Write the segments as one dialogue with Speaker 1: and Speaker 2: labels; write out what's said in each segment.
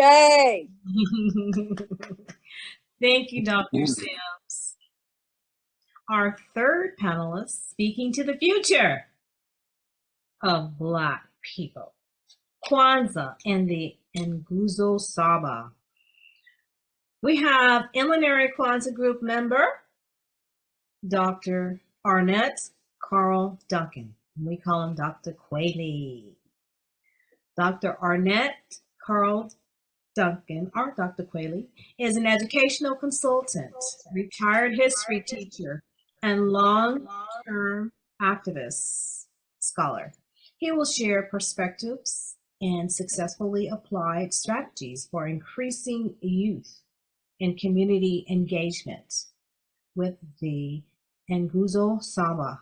Speaker 1: Yay!
Speaker 2: Thank you, Dr. Sims. Our third panelist speaking to the future of Black people, Kwanzaa and the Nguzo Saba. We have Inland Area Kwanzaa Group member, Dr. Arnett Carl Duncan. We call him Dr. Quayle. Dr. Arnett Carl Duncan, or Dr. Quayle, is an educational consultant, retired history teacher, and long-term activist scholar. He will share perspectives and successfully applied strategies for increasing youth and community engagement with the Nguzo Saba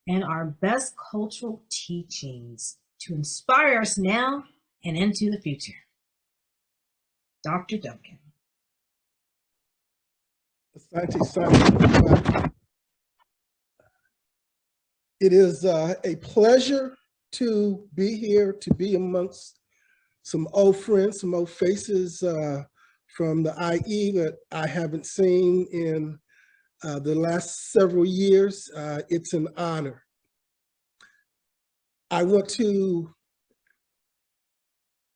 Speaker 2: and our best cultural teachings to inspire us now and into the future. Dr. Duncan.
Speaker 3: Asante. It is a pleasure to be here, to be amongst some old friends, some old faces from the IE that I haven't seen in the last several years. It's an honor. I want to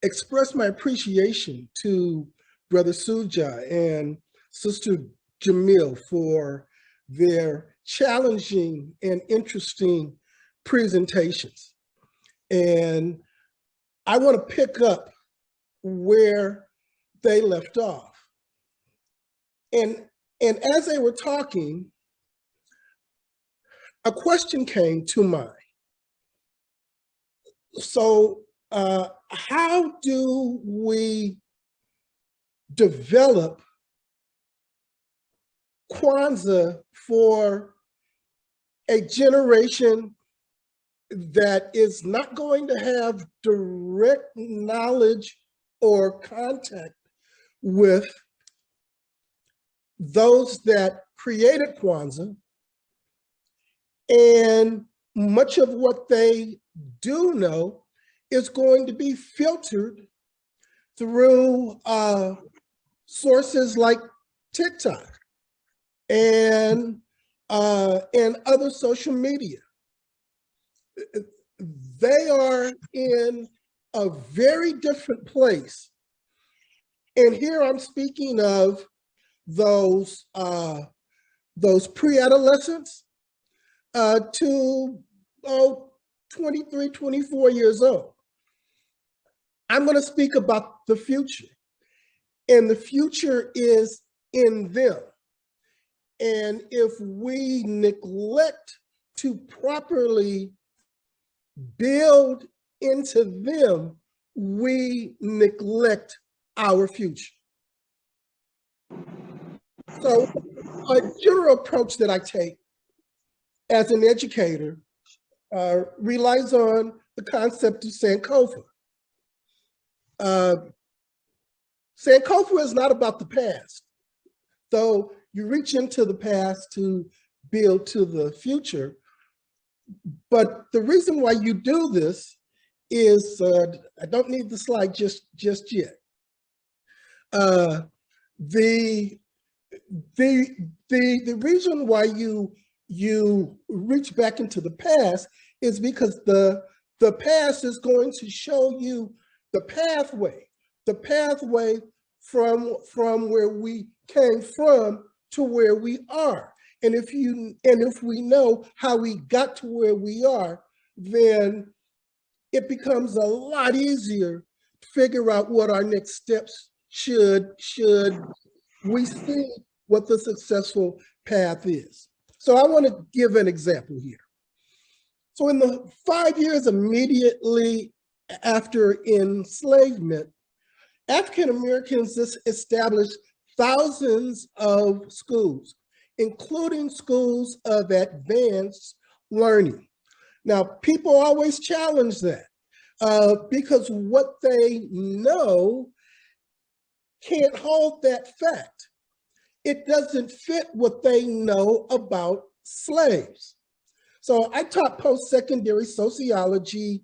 Speaker 3: express my appreciation to Brother Suja and Sister Jamil for their challenging and interesting presentations. And I want to pick up where they left off. And as they were talking, a question came to mind. So how do we develop Kwanzaa for a generation that is not going to have direct knowledge or contact with those that created Kwanzaa, and much of what they do know is going to be filtered through sources like TikTok and other social media. They are in a very different place. And here I'm speaking of those pre-adolescents to 23, 24 years old. I'm going to speak about the future, and the future is in them. And if we neglect to properly build into them, we neglect our future. So a general approach that I take as an educator relies on the concept of Sankofa. Sankofa is not about the past. So you reach into the past to build to the future. But the reason why you do this is, I don't need the slide just yet. The reason why you reach back into the past is because the past is going to show you the pathway from where we came from to where we are. And if we know how we got to where we are, then it becomes a lot easier to figure out what our next steps should we see what the successful path is. So I want to give an example here. So in the 5 years immediately after enslavement, African Americans established thousands of schools, including schools of advanced learning. Now, people always challenge that because what they know can't hold that fact. It doesn't fit what they know about slaves. So I taught post-secondary sociology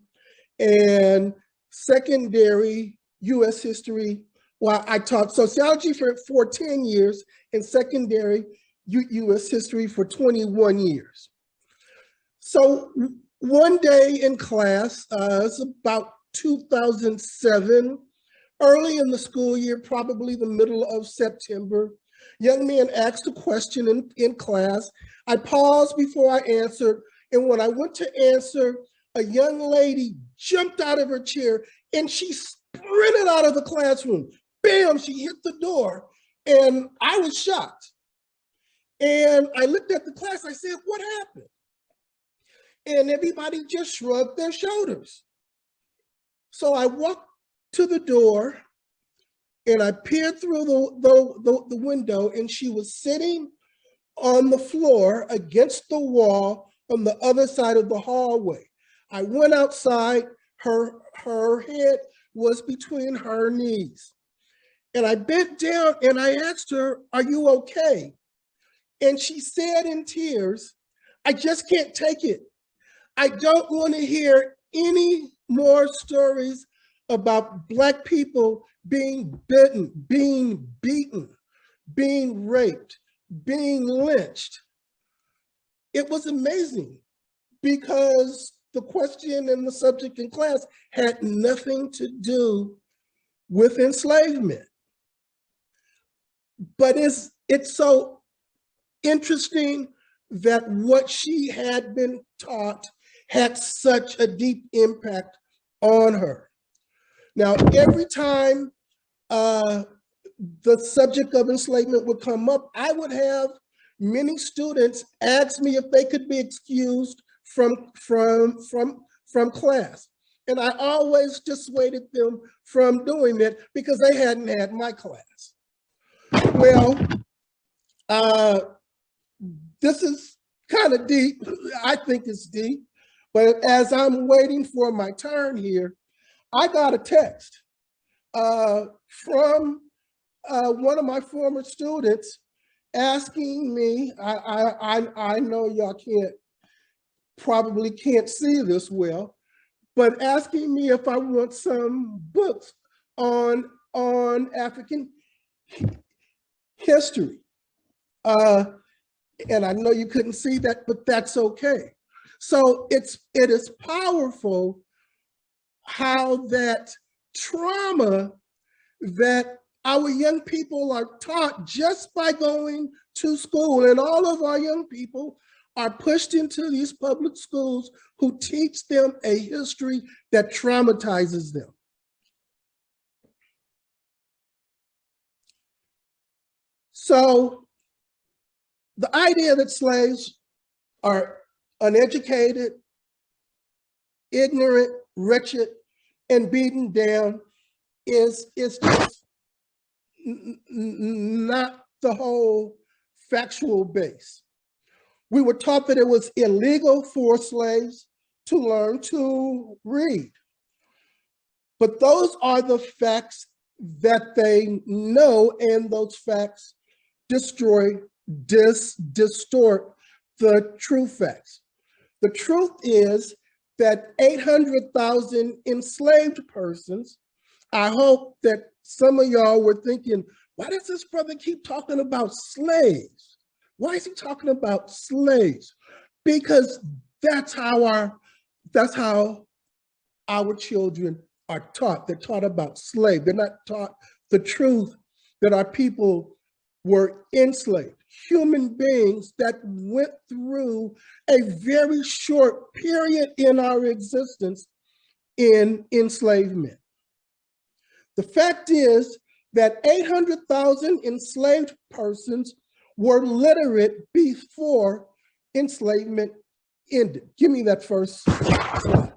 Speaker 3: and secondary US history Well, I taught sociology for 10 years and secondary U.S. history for 21 years. So one day in class, it's about 2007, early in the school year, probably the middle of September, young man asked a question in class. I paused before I answered, and when I went to answer, a young lady jumped out of her chair and she sprinted out of the classroom. Bam, she hit the door, and I was shocked. And I looked at the class, I said, what happened? And everybody just shrugged their shoulders. So I walked to the door and I peered through the window, and she was sitting on the floor against the wall on the other side of the hallway. I went outside, her head was between her knees. And I bent down and I asked her, are you okay? And she said in tears, I just can't take it. I don't want to hear any more stories about Black people being bitten, being beaten, being raped, being lynched. It was amazing because the question and the subject in class had nothing to do with enslavement. But it's so interesting that what she had been taught had such a deep impact on her. Now, every time the subject of enslavement would come up, I would have many students ask me if they could be excused from class. And I always dissuaded them from doing it because they hadn't had my class. Well, this is kind of deep. I think it's deep. But as I'm waiting for my turn here, I got a text from one of my former students asking me, I know y'all probably can't see this well, but asking me if I want some books on African history. And I know you couldn't see that, but that's okay. So it is powerful how that trauma that our young people are taught just by going to school, and all of our young people are pushed into these public schools who teach them a history that traumatizes them. So the idea that slaves are uneducated, ignorant, wretched, and beaten down is just not the whole factual base. We were taught that it was illegal for slaves to learn to read. But those are the facts that they know, and those facts distort the true facts. The truth is that 800,000 enslaved persons, I hope that some of y'all were thinking, why does this brother keep talking about slaves? Why is he talking about slaves? Because that's how our children are taught. They're taught about slaves. They're not taught the truth that our people were enslaved, human beings that went through a very short period in our existence in enslavement. The fact is that 800,000 enslaved persons were literate before enslavement ended. Give me that first slide.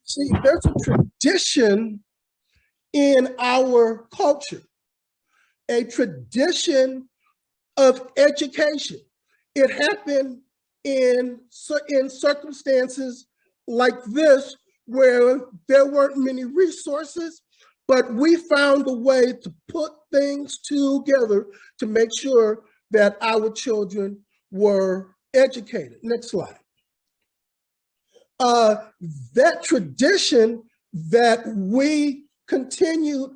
Speaker 3: See, there's a tradition in our culture, a tradition of education. It happened in circumstances like this where there weren't many resources, but we found a way to put things together to make sure that our children were educated. Next slide. That tradition that we continued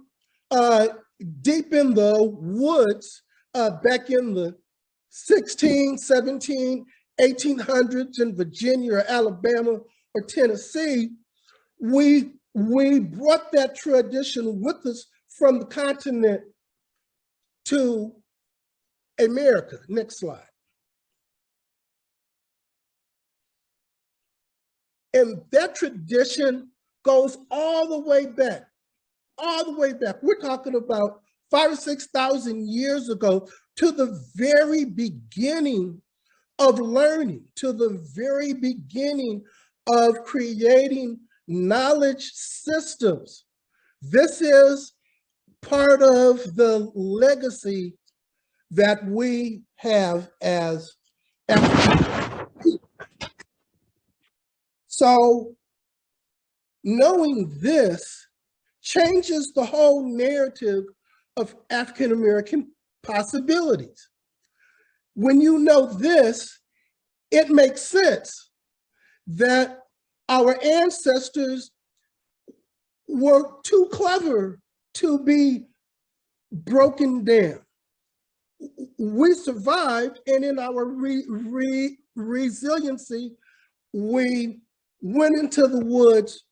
Speaker 3: deep in the woods back in the 16, 17, 1800s in Virginia or Alabama or Tennessee, we brought that tradition with us from the continent to America. Next slide. And that tradition goes all the way back, all the way back. We're talking about 5,000 or 6,000 years ago, to the very beginning of learning, to the very beginning of creating knowledge systems. This is part of the legacy that we have as African people. So knowing this changes the whole narrative of African American possibilities. When you know this, it makes sense that our ancestors were too clever to be broken down. We survived, and in our resiliency, we went into the woods.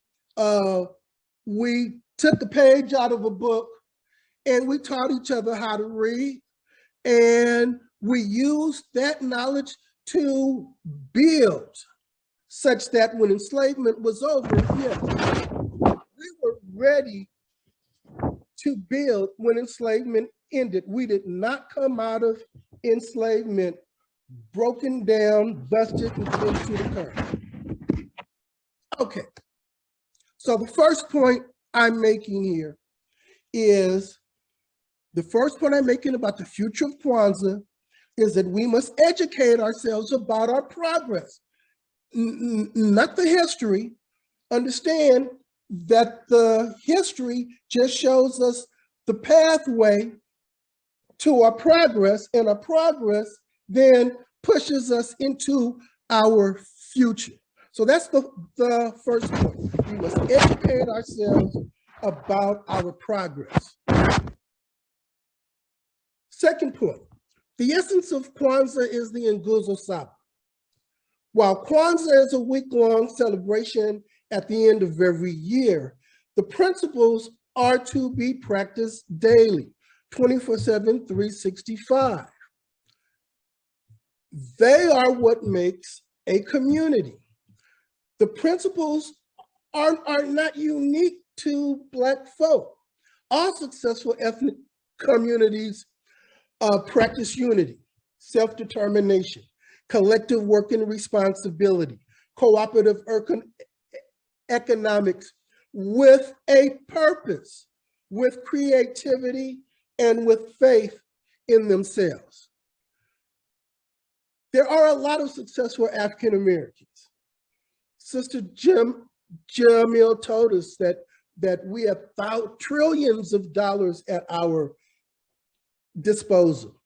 Speaker 3: We took a page out of a book, and we taught each other how to read, and we used that knowledge to build, such that when enslavement was over, yes, we were ready to build when enslavement ended. We did not come out of enslavement broken down, busted, and pinned to the curb. Okay, so the first point I'm making here is, the first point I'm making about the future of Kwanzaa is that we must educate ourselves about our progress, not the history. Understand that the history just shows us the pathway to our progress, and our progress then pushes us into our future. So that's the first point. We must educate ourselves about our progress. Second point, the essence of Kwanzaa is the Nguzo Saba. While Kwanzaa is a week-long celebration at the end of every year, the principles are to be practiced daily, 24/7, 365. They are what makes a community. The principles are not unique to Black folk. All successful ethnic communities practice unity, self-determination, collective work and responsibility, cooperative economics with a purpose, with creativity, and with faith in themselves. There are a lot of successful African Americans. Sister Jamil told us that we have trillions of dollars at our disposal.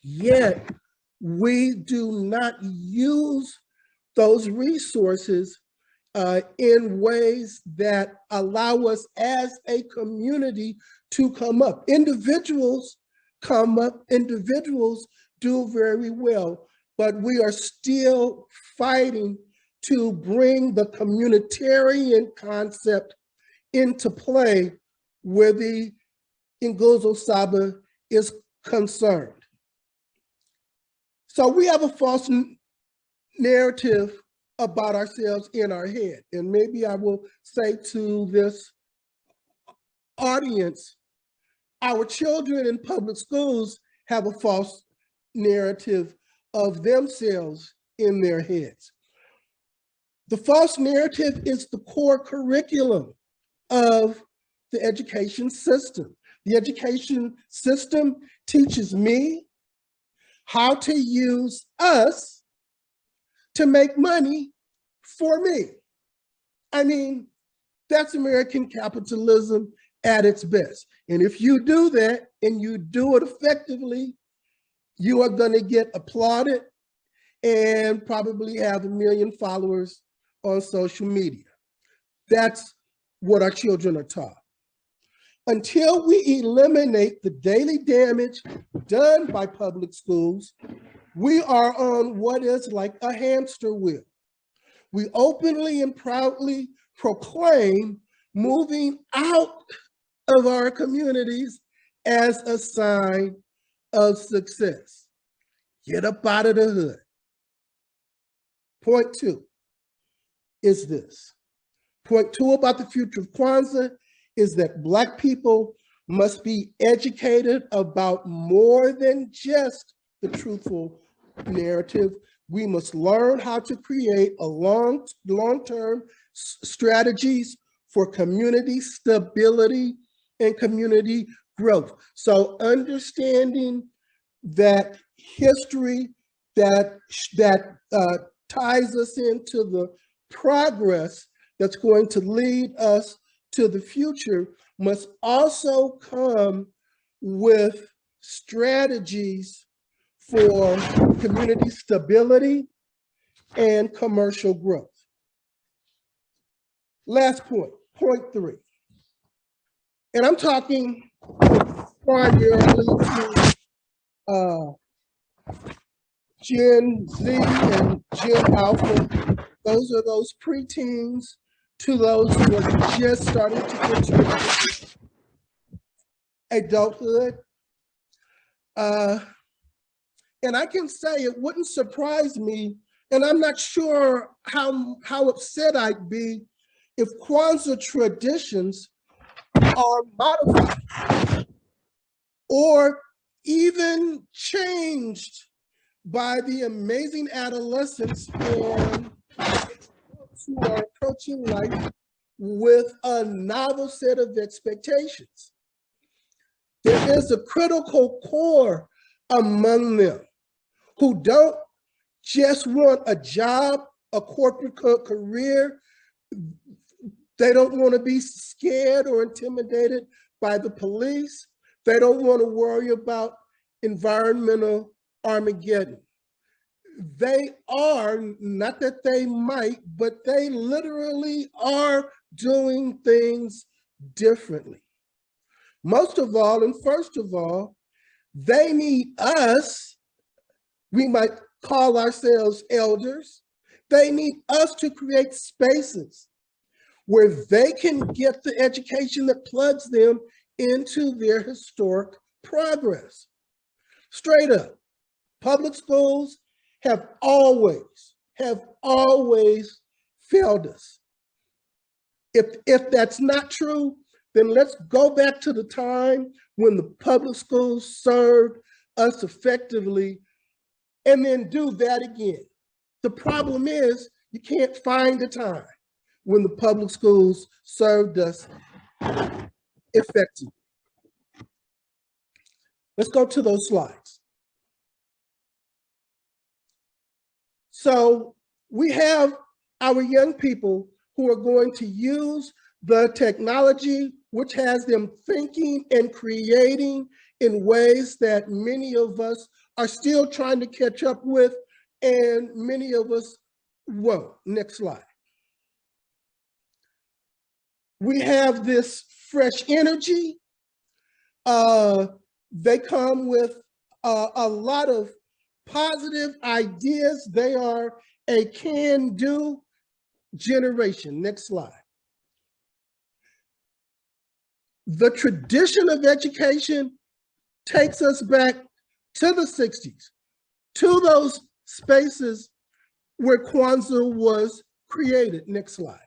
Speaker 3: Yet we do not use those resources in ways that allow us as a community to come up. Individuals come up, individuals do very well, but we are still fighting to bring the communitarian concept into play where the Nguzo Saba is concerned. So we have a false narrative about ourselves in our head. And maybe I will say to this audience, our children in public schools have a false narrative of themselves in their heads. The false narrative is the core curriculum of the education system. The education system teaches me how to use us to make money for me. I mean, that's American capitalism at its best. And if you do that and you do it effectively, you are going to get applauded and probably have 1 million followers on social media. That's what our children are taught. Until we eliminate the daily damage done by public schools, we are on what is like a hamster wheel. We openly and proudly proclaim moving out of our communities as a sign of success. Get up out of the hood. Point two is this. Point two about the future of Kwanzaa is that Black people must be educated about more than just the truthful narrative. We must learn how to create a long-term strategies for community stability and community growth. So understanding that history that ties us into the progress that's going to lead us to the future must also come with strategies for community stability and commercial growth. Last point, point three. And I'm talking primarily to Gen Z and Gen Alpha. Those are those preteens to those who are just starting to enter adulthood. And I can say it wouldn't surprise me, and I'm not sure how upset I'd be if Kwanzaa traditions are modified or even changed by the amazing adolescents and who are approaching life with a novel set of expectations. There is a critical core among them who don't just want a job, a corporate career. They don't want to be scared or intimidated by the police. They don't want to worry about environmental Armageddon. They are, not that they might, but they literally are doing things differently. Most of all, and first of all, they need us. We might call ourselves elders. They need us to create spaces where they can get the education that plugs them into their historic progress. Straight up, public schools have always failed us. If that's not true, then let's go back to the time when the public schools served us effectively and then do that again. The problem is you can't find a time when the public schools served us effectively. Let's go to those slides. So we have our young people who are going to use the technology, which has them thinking and creating in ways that many of us are still trying to catch up with, and many of us won't. Next slide. We have this fresh energy. They come with a lot of positive ideas. They are a can-do generation. Next slide. The tradition of education takes us back to the 60s, to those spaces where Kwanzaa was created. Next slide.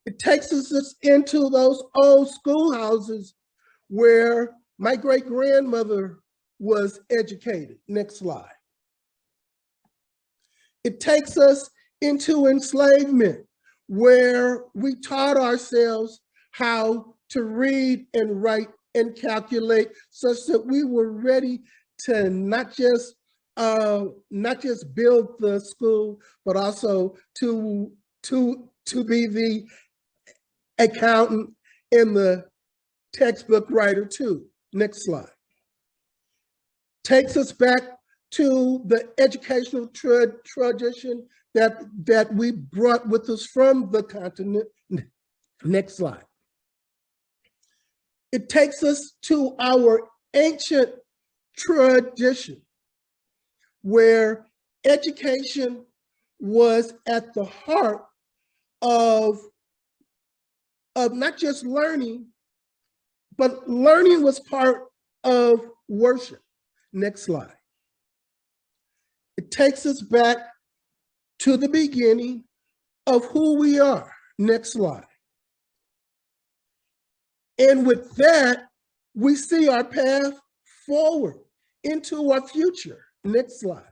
Speaker 3: It takes us into those old schoolhouses where my great-grandmother was educated. Next slide. It takes us into enslavement, where we taught ourselves how to read and write and calculate such that we were ready to not just build the school, but also to be the accountant and the textbook writer too. Next slide. Takes us back to the educational tradition that we brought with us from the continent. Next slide. It takes us to our ancient tradition, where education was at the heart of not just learning, but learning was part of worship. Next slide. It takes us back to the beginning of who we are. Next slide. And with that, we see our path forward into our future. Next slide.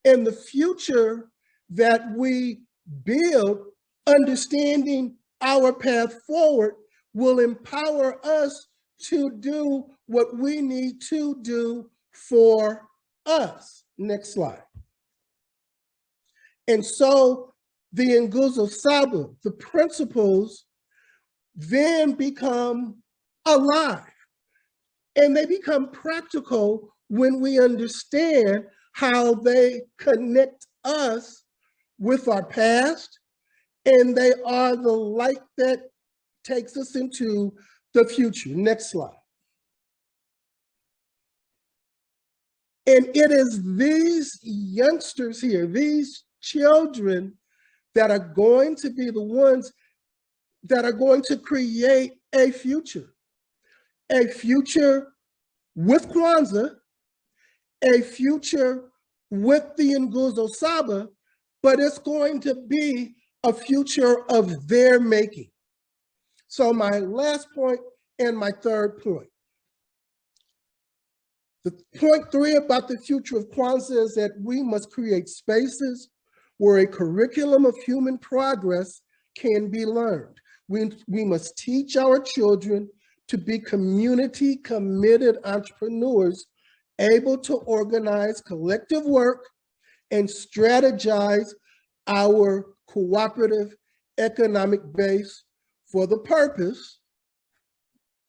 Speaker 3: And the future that we build, understanding our path forward, will empower us to do what we need to do for us. Next slide. And so the Nguzo Saba, the principles, then become alive, and they become practical when we understand how they connect us with our past, and they are the light that takes us into the future. Next slide. And it is these youngsters here, these children, that are going to be the ones that are going to create a future with Kwanzaa, a future with the Nguzo Saba, but it's going to be a future of their making. So my last point and my third point. The point 3 about the future of Kwanzaa is that we must create spaces where a curriculum of human progress can be learned. We must teach our children to be community committed entrepreneurs, able to organize collective work and strategize our cooperative economic base for the purpose,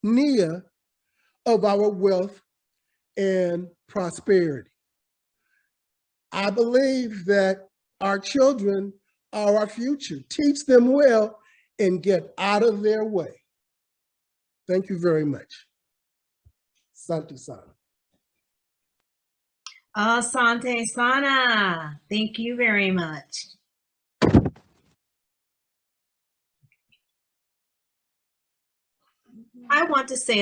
Speaker 3: NIA, of our wealth and prosperity. I believe that our children are our future. Teach them well and get out of their way. Thank you very much. Asante sana.
Speaker 2: Asante sana. Thank you very much. I want to say